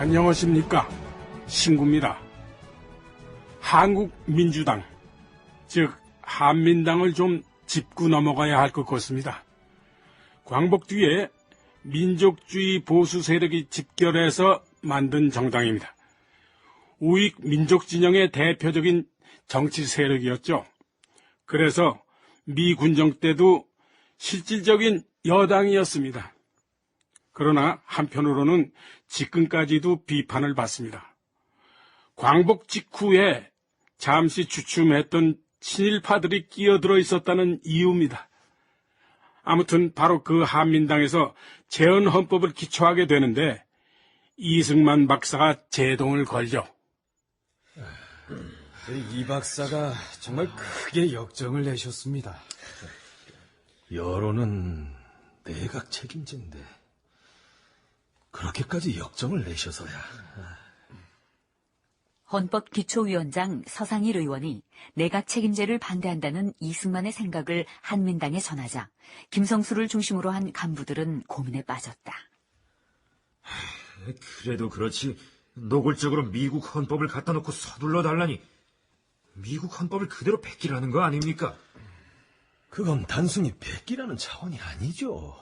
안녕하십니까. 신구입니다. 한국민주당, 즉 한민당을 좀 짚고 넘어가야 할 것 같습니다. 광복 뒤에 민족주의 보수 세력이 집결해서 만든 정당입니다. 우익 민족 진영의 대표적인 정치 세력이었죠. 그래서 미 군정 때도 실질적인 여당이었습니다. 그러나 한편으로는 집권까지도 비판을 받습니다. 광복 직후에 잠시 주춤했던 친일파들이 끼어들어 있었다는 이유입니다. 아무튼 바로 그 한민당에서 재헌헌법을 기초하게 되는데 이승만 박사가 제동을 걸죠. 이 박사가 정말 크게 역정을 내셨습니다. 여론은 내각 책임제인데 그렇게까지 역정을 내셔서야. 헌법기초위원장 서상일 의원이 내각 책임제를 반대한다는 이승만의 생각을 한민당에 전하자 김성수를 중심으로 한 간부들은 고민에 빠졌다. 그래도 그렇지 노골적으로 미국 헌법을 갖다 놓고 서둘러 달라니 미국 헌법을 그대로 베끼라는 거 아닙니까? 그건 단순히 베끼라는 차원이 아니죠.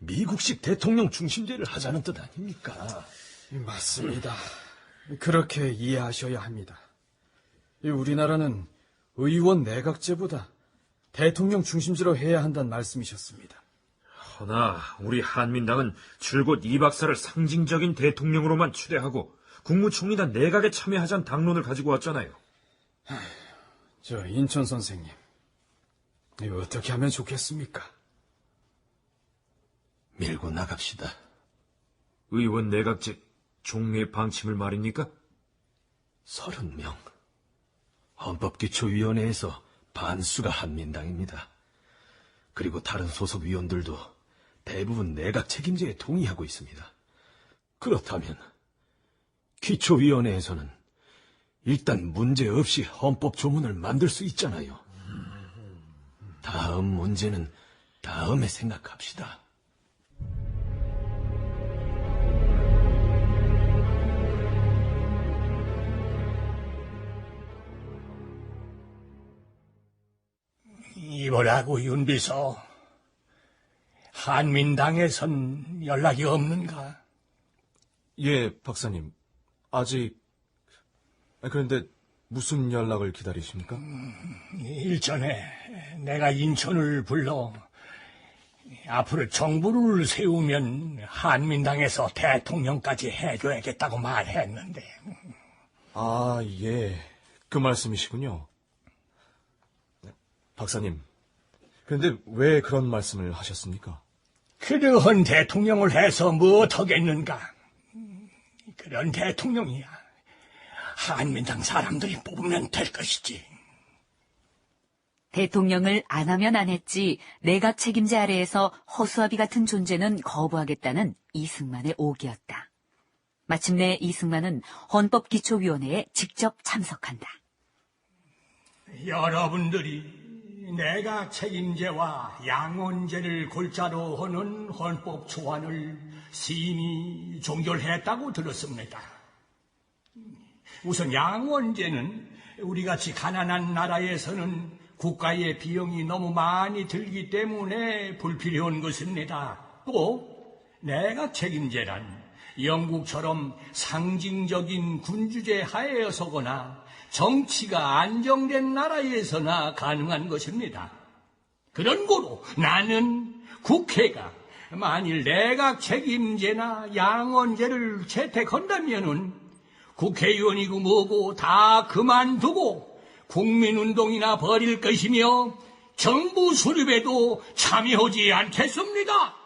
미국식 대통령 중심제를 하자는 뜻 아닙니까? 맞습니다. 그렇게 이해하셔야 합니다. 우리나라는 의원 내각제보다 대통령 중심제로 해야 한다는 말씀이셨습니다. 허나 우리 한민당은 줄곧 이 박사를 상징적인 대통령으로만 추대하고 국무총리나 내각에 참여하자는 당론을 가지고 왔잖아요. 저 인천 선생님, 이거 어떻게 하면 좋겠습니까? 밀고 나갑시다. 의원 내각제 종례 방침을 말입니까? 30명. 헌법기초위원회에서 반수가 한민당입니다. 그리고 다른 소속 위원들도 대부분 내각 책임제에 동의하고 있습니다. 그렇다면 기초위원회에서는 일단 문제없이 헌법 조문을 만들 수 있잖아요. 다음 문제는 다음에 생각합시다. 이보라고 윤비서, 한민당에선 연락이 없는가? 예, 박사님. 아직... 그런데 무슨 연락을 기다리십니까? 일전에 내가 인천을 불러 앞으로 정부를 세우면 한민당에서 대통령까지 해줘야겠다고 말했는데. 아, 예. 그 말씀이시군요. 박사님, 그런데 왜 그런 말씀을 하셨습니까? 그러한 대통령을 해서 무엇하겠는가? 그런 대통령이야 한민당 사람들이 뽑으면 될 것이지. 대통령을 안 하면 안 했지 내각 책임제 아래에서 허수아비 같은 존재는 거부하겠다는 이승만의 오기였다. 마침내 이승만은 헌법기초위원회에 직접 참석한다. 여러분들이 내각 책임제와 양원제를 골자로 하는 헌법 초안을 심의 종결했다고 들었습니다. 우선 양원제는 우리같이 가난한 나라에서는 국가의 비용이 너무 많이 들기 때문에 불필요한 것입니다. 또 내각 책임제란 영국처럼 상징적인 군주제 하에 서거나 정치가 안정된 나라에서나 가능한 것입니다. 그런 거로 나는 국회가 만일 내각 책임제나 양원제를 채택한다면은 국회의원이고 뭐고 다 그만두고 국민운동이나 벌일 것이며 정부 수립에도 참여하지 않겠습니다.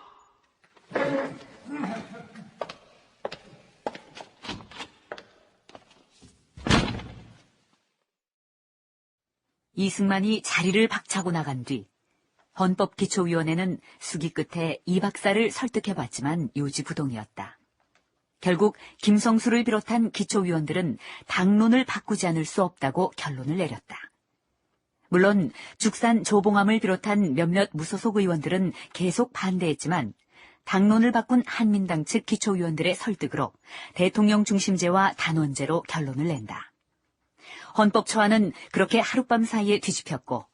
이승만이 자리를 박차고 나간 뒤 헌법기초위원회는 수기 끝에 이 박사를 설득해봤지만 요지부동이었다. 결국 김성수를 비롯한 기초위원들은 당론을 바꾸지 않을 수 없다고 결론을 내렸다. 물론 죽산 조봉암을 비롯한 몇몇 무소속 의원들은 계속 반대했지만 당론을 바꾼 한민당 측 기초위원들의 설득으로 대통령 중심제와 단원제로 결론을 낸다. 헌법 초안은 그렇게 하룻밤 사이에 뒤집혔고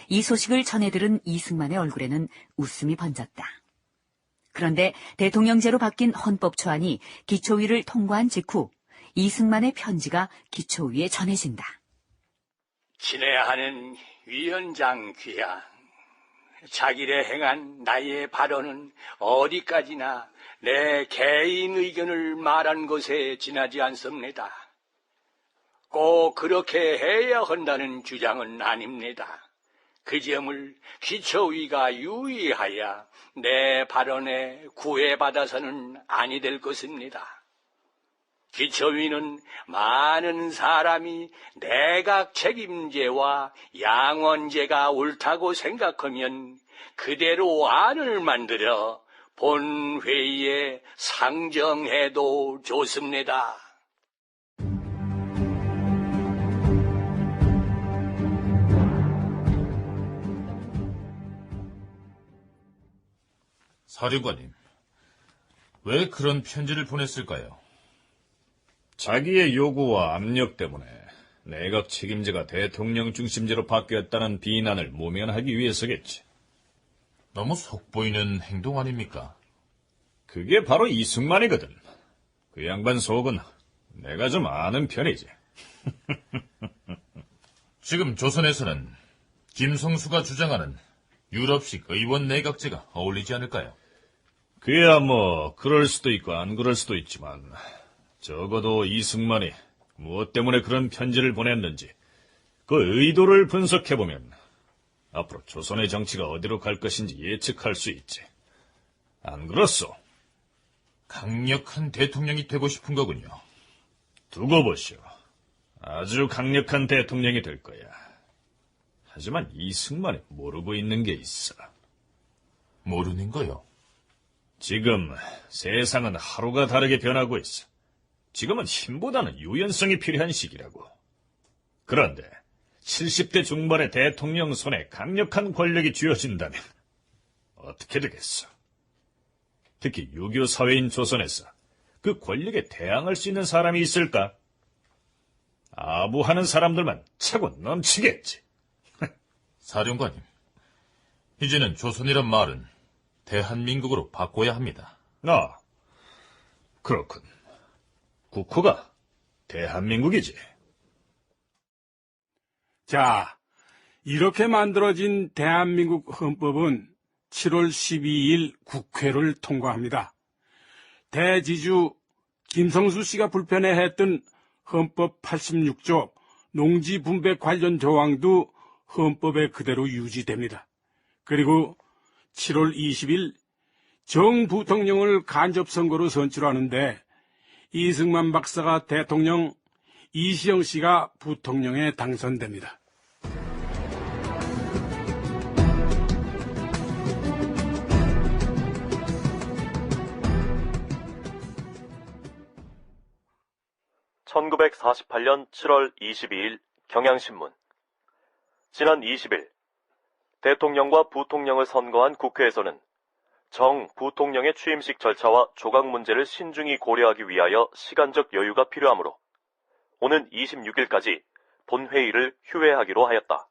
이 소식을 전해들은 이승만의 얼굴에는 웃음이 번졌다. 그런데 대통령제로 바뀐 헌법 초안이 기초위를 통과한 직후 이승만의 편지가 기초위에 전해진다. 친애하는 위원장 귀양, 자기를 행한 나의 발언은 어디까지나 내 개인 의견을 말한 것에 지나지 않습니다. 꼭 그렇게 해야 한다는 주장은 아닙니다. 그 점을 기초위가 유의하여 내 발언에 구애받아서는 아니 될 것입니다. 기초위는 많은 사람이 내각 책임제와 양원제가 옳다고 생각하면 그대로 안을 만들어 본회의에 상정해도 좋습니다. 사령관님, 왜 그런 편지를 보냈을까요? 자기의 요구와 압력 때문에 내각 책임제가 대통령 중심제로 바뀌었다는 비난을 모면하기 위해서겠지. 너무 속보이는 행동 아닙니까? 그게 바로 이승만이거든. 그 양반 속은 내가 좀 아는 편이지. 지금 조선에서는 김성수가 주장하는 유럽식 의원 내각제가 어울리지 않을까요? 그야 뭐 그럴 수도 있고 안 그럴 수도 있지만 적어도 이승만이 무엇 때문에 그런 편지를 보냈는지 그 의도를 분석해보면 앞으로 조선의 정치가 어디로 갈 것인지 예측할 수 있지. 안 그렇소? 강력한 대통령이 되고 싶은 거군요. 두고 보시오. 아주 강력한 대통령이 될 거야. 하지만 이승만이 모르고 있는 게 있어. 모르는 거요? 지금 세상은 하루가 다르게 변하고 있어. 지금은 힘보다는 유연성이 필요한 시기라고. 그런데 70대 중반의 대통령 손에 강력한 권력이 쥐어진다면 어떻게 되겠어? 특히 유교 사회인 조선에서 그 권력에 대항할 수 있는 사람이 있을까? 아부하는 사람들만 차고 넘치겠지. 사령관님, 이제는 조선이란 말은 대한민국으로 바꿔야 합니다. 아, 그렇군. 국호가 대한민국이지. 자, 이렇게 만들어진 대한민국 헌법은 7월 12일 국회를 통과합니다. 대지주 김성수 씨가 불편해했던 헌법 86조 농지 분배 관련 조항도 헌법에 그대로 유지됩니다. 그리고 7월 20일 정 부통령을 간접선거로 선출하는데 이승만 박사가 대통령, 이시영 씨가 부통령에 당선됩니다. (1948년 7월 22일) 경향신문. 지난 20일 대통령과 부통령을 선거한 국회에서는 정 부통령의 취임식 절차와 조각 문제를 신중히 고려하기 위하여 시간적 여유가 필요하므로 오는 26일까지 본회의를 휴회하기로 하였다.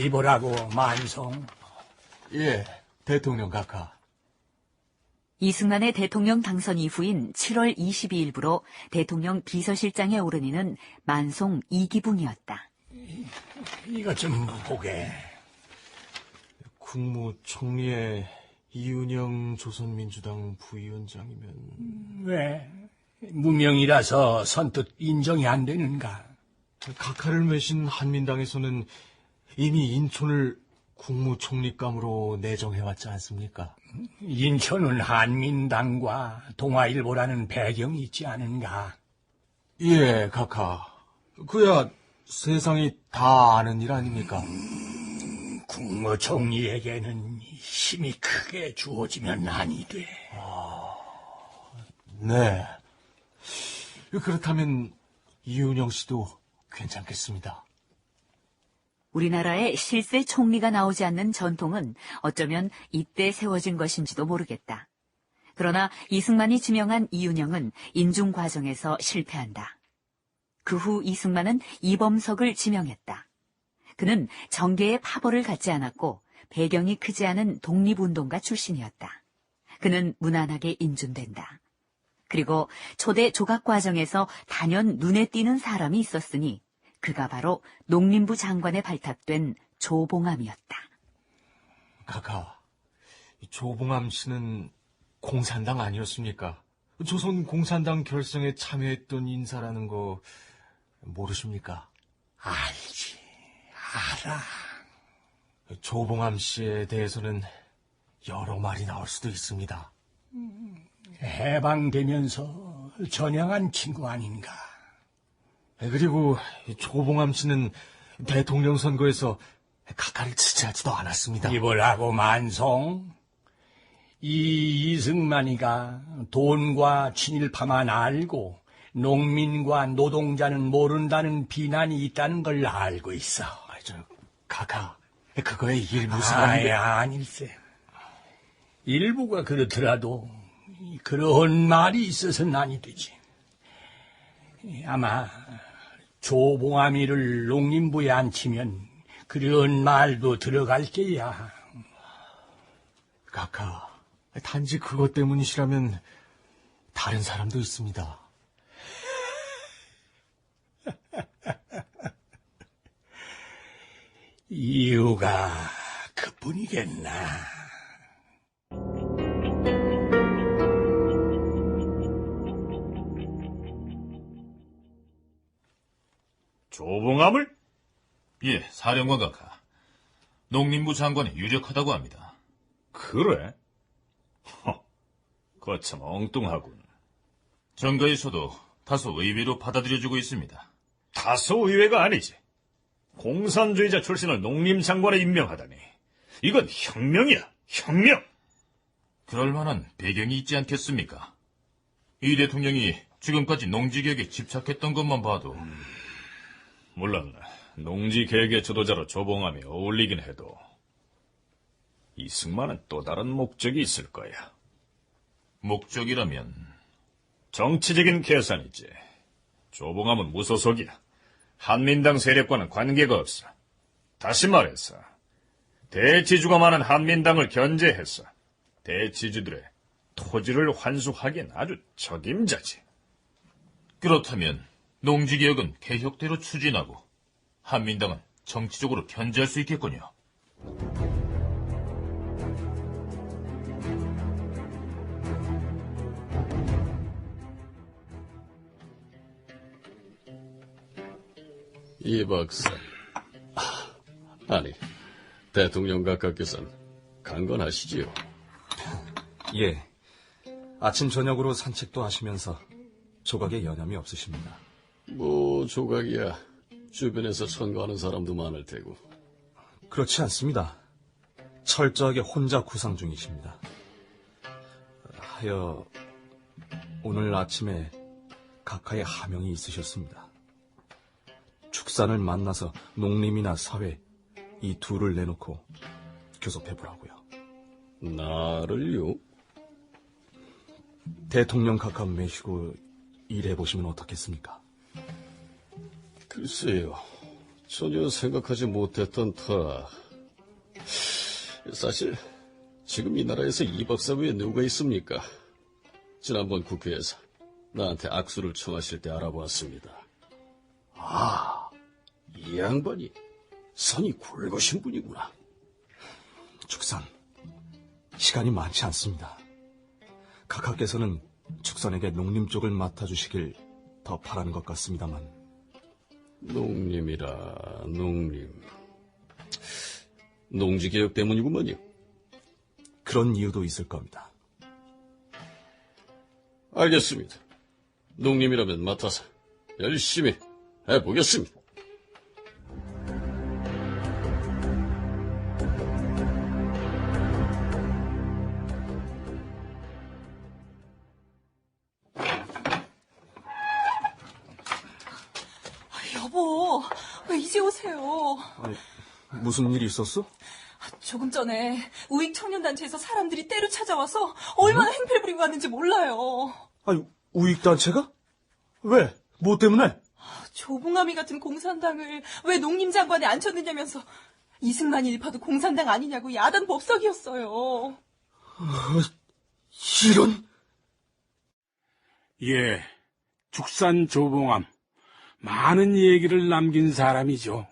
이보라고 만성. 예, 대통령 각하. 이승만의 대통령 당선 이후인 7월 22일부로 대통령 비서실장에 오르니는 만송 이기붕이었다. 이것 좀 보게. 국무총리의 이윤영 조선민주당 부위원장이면 왜? 무명이라서 선뜻 인정이 안 되는가? 각하를 매신 한민당에서는 이미 인촌을 국무총리감으로 내정해왔지 않습니까? 인천은 한민당과 동아일보라는 배경이 있지 않은가? 예, 각하. 그야 세상이 다 아는 일 아닙니까? 국무총리에게는 힘이 크게 주어지면 아니 돼. 네. 그렇다면 이윤영 씨도 괜찮겠습니다. 우리나라에 실세 총리가 나오지 않는 전통은 어쩌면 이때 세워진 것인지도 모르겠다. 그러나 이승만이 지명한 이윤영은 인중 과정에서 실패한다. 그 후 이승만은 이범석을 지명했다. 그는 정계의 파벌을 갖지 않았고 배경이 크지 않은 독립운동가 출신이었다. 그는 무난하게 인준된다. 그리고 초대 조각 과정에서 단연 눈에 띄는 사람이 있었으니 그가 바로 농림부 장관에 발탁된 조봉암이었다. 카카, 조봉암 씨는 공산당 아니었습니까? 조선 공산당 결성에 참여했던 인사라는 거 모르십니까? 알지, 알아. 조봉암 씨에 대해서는 여러 말이 나올 수도 있습니다. 해방되면서 전향한 친구 아닌가. 그리고 조봉암 씨는 대통령 선거에서 카카를 지지하지도 않았습니다. 입을 하고 만송. 이 이승만이가 돈과 친일파만 알고 농민과 노동자는 모른다는 비난이 있다는 걸 알고 있어. 카카, 그거의 일부 사람이... 아닐세. 일부가 그렇더라도 그런 말이 있어서는 아니 되지. 아마 조봉암이를 농림부에 앉히면 그런 말도 들어갈 게야. 카카, 단지 그것 때문이시라면 다른 사람도 있습니다. 이유가 그뿐이겠나. 조봉암을? 예, 사령관 각하. 농림부 장관이 유력하다고 합니다. 그래? 거참 엉뚱하군. 정가에서도 다소 의외로 받아들여주고 있습니다. 다소 의외가 아니지. 공산주의자 출신을 농림장관에 임명하다니. 이건 혁명이야, 혁명! 그럴 만한 배경이 있지 않겠습니까? 이 대통령이 지금까지 농지개혁에 집착했던 것만 봐도 물론 농지개혁의 주도자로 조봉암이 어울리긴 해도 이승만은 또 다른 목적이 있을 거야. 목적이라면 정치적인 계산이지. 조봉암은 무소속이야. 한민당 세력과는 관계가 없어. 다시 말해서 대지주가 많은 한민당을 견제해서 대지주들의 토지를 환수하기엔 아주 적임자지. 그렇다면 농지개혁은 개혁대로 추진하고 한민당은 정치적으로 견제할 수 있겠군요. 이 박사. 아니, 대통령 각하께서는 강건하시지요? 예. 아침 저녁으로 산책도 하시면서 조각에 여념이 없으십니다. 뭐 조각이야. 주변에서 선거하는 사람도 많을 테고. 그렇지 않습니다. 철저하게 혼자 구상 중이십니다. 하여 오늘 아침에 각하의 하명이 있으셨습니다. 축산을 만나서 농림이나 사회 이 둘을 내놓고 교섭해보라고요. 나를요? 대통령 각하 매시고 일해보시면 어떻겠습니까? 글쎄요. 전혀 생각하지 못했던 터. 사실 지금 이 나라에서 이 박사 외에 누가 있습니까? 지난번 국회에서 나한테 악수를 청하실 때 알아보았습니다. 아, 이 양반이 선이 굵으신 분이구나. 축산, 시간이 많지 않습니다. 각하께서는 축산에게 농림 쪽을 맡아주시길 더 바라는 것 같습니다만. 농림이라 농림. 농지개혁 때문이구먼요. 그런 이유도 있을 겁니다. 알겠습니다. 농림이라면 맡아서 열심히 해보겠습니다. 여보, 왜 이제 오세요? 무슨 일이 있었어? 조금 전에 우익 청년단체에서 사람들이 때로 찾아와서 얼마나 행패를 부리고 갔는지 몰라요. 아니, 우익단체가? 왜? 뭐 때문에? 조봉아미 같은 공산당을 왜 농림장관에 앉혔느냐면서 이승만이 일파도 공산당 아니냐고 야단 법석이었어요. 이런... 예, 죽산 조봉암. 많은 얘기를 남긴 사람이죠.